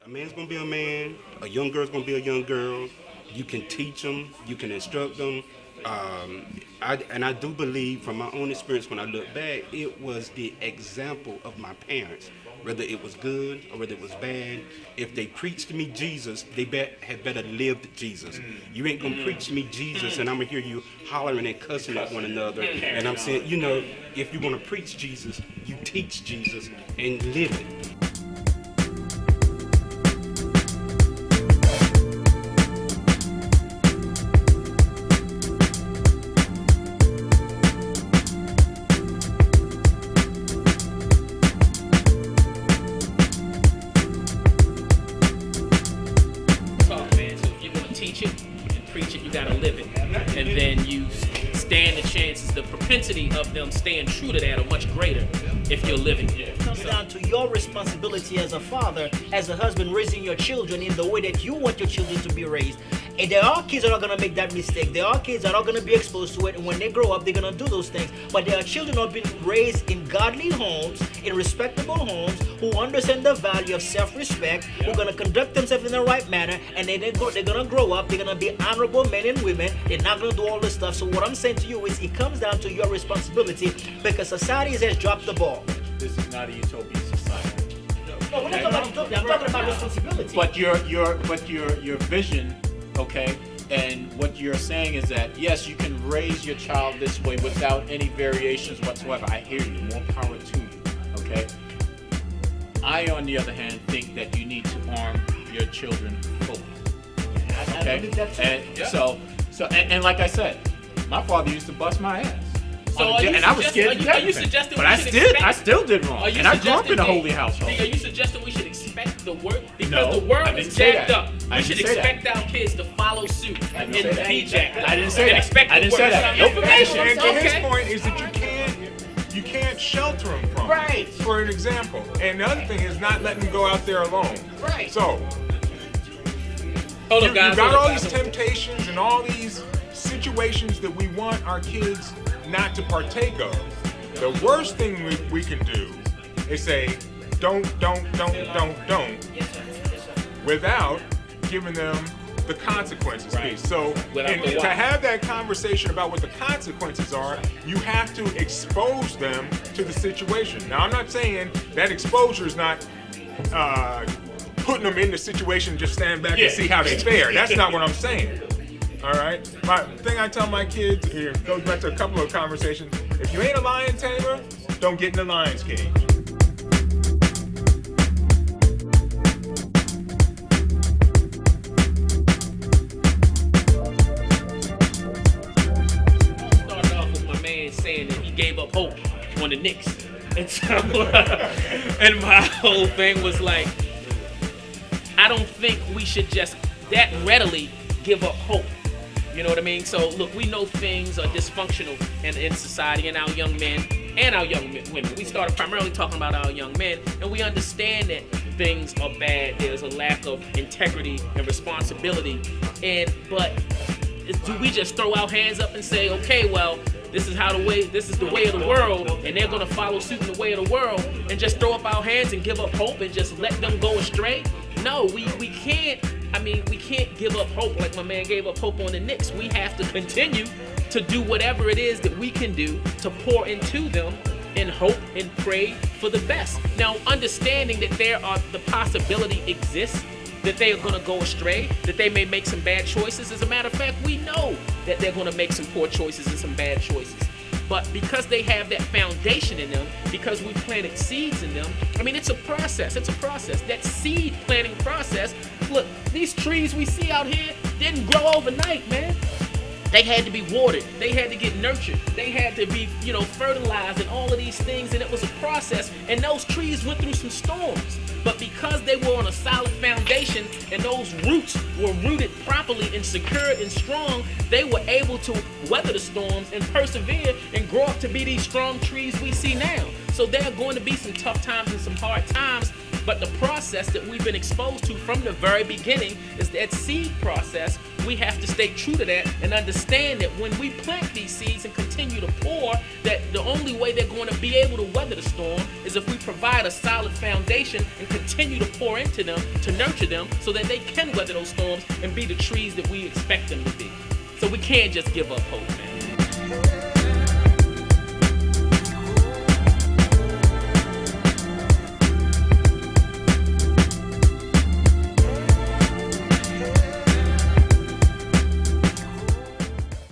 A man's gonna be a man. A young girl's gonna be a young girl. You can teach them. You can instruct them. I do believe, from my own experience, when I look back, it was the example of my parents. Whether it was good or whether it was bad, if they preached to me Jesus, they had better lived Jesus. You ain't gonna preach me Jesus, and I'm gonna hear you hollering and cussing at one another. And I'm saying, if you wanna preach Jesus, you teach Jesus and live it. The propensity of them staying true to that are much greater if you're living it. It comes down to your responsibility as a father, as a husband, raising your children in the way that you want your children to be raised. And there are kids that are going to make that mistake. There are kids that are going to be exposed to it, and when they grow up, they're going to do those things. But there are children who have been raised in godly homes, in respectable homes, who understand the value of self-respect, who are going to conduct themselves in the right manner, and they're going to grow up, they're going to be honorable men and women. They're not going to do all this stuff. So what I'm saying to you is it comes down to your responsibility, because society has dropped the ball. This is not a utopian society. No, we're not talking about utopia. I'm talking about responsibility. But your vision, okay, and what you're saying is that yes, you can raise your child this way without any variations whatsoever. I hear you. More power to you. Okay. I, on the other hand, think that you need to arm your children fully. Okay. I believe that too. And like I said, my father used to bust my ass. So and I was scared to death. Are you suggesting but we I still did wrong. And I grew up in a holy household. Are you suggesting we should expect the world? Because No, the world I didn't is say jacked that. up. I We should didn't say that. expect our kids to follow suit and didn't say that. be jacked up. I didn't say And that. expect I the didn't say worst. that. Nope. And to his Okay. point is that you can't shelter them from Right. it, for an example. And the other thing is not letting them go out there alone. Right. So Hold you up, guys. got hold all up, these guys. temptations and all these situations that we want our kids not to partake of. The worst thing we can do is say, don't, without giving them the consequences Right. piece. So Without the to why. have that conversation about what the consequences are, you have to expose them to the situation. Now, I'm not saying that exposure is not putting them in the situation and just stand back and see how they fare. That's not what I'm saying. All right? My thing I tell my kids, here goes back to a couple of conversations. If you ain't a lion tamer, don't get in the lion's cage. Started off with my man saying that he gave up hope on the Knicks. And so, and my whole thing was like, I don't think we should just that readily give up hope. You know what I mean? So look, we know things are dysfunctional in society and our young men and our young women. We started primarily talking about our young men, and we understand that things are bad. There's a lack of integrity and responsibility. But do we just throw our hands up and say, okay, well, this is the way of the world, and they're gonna follow suit in the way of the world, and just throw up our hands and give up hope and just let them go astray? No, we can't. I mean, we can't give up hope like my man gave up hope on the Knicks. We have to continue to do whatever it is that we can do to pour into them and hope and pray for the best. Now, understanding that the possibility exists that they are going to go astray, that they may make some bad choices. As a matter of fact, we know that they're going to make some poor choices and some bad choices. But because they have that foundation in them, because we planted seeds in them, I mean, it's a process. It's a process. That seed planting process, look, these trees we see out here didn't grow overnight, man. They had to be watered. They had to get nurtured. They had to be, fertilized and all of these things. And it was a process. And those trees went through some storms. But because they were on a solid foundation and those roots were rooted properly and secured and strong, they were able to weather the storms and persevere and grow up to be these strong trees we see now. So there are going to be some tough times and some hard times But the process that we've been exposed to from the very beginning is that seed process. We have to stay true to that and understand that when we plant these seeds and continue to pour, that the only way they're going to be able to weather the storm is if we provide a solid foundation and continue to pour into them, to nurture them, so that they can weather those storms and be the trees that we expect them to be. So we can't just give up hope, man.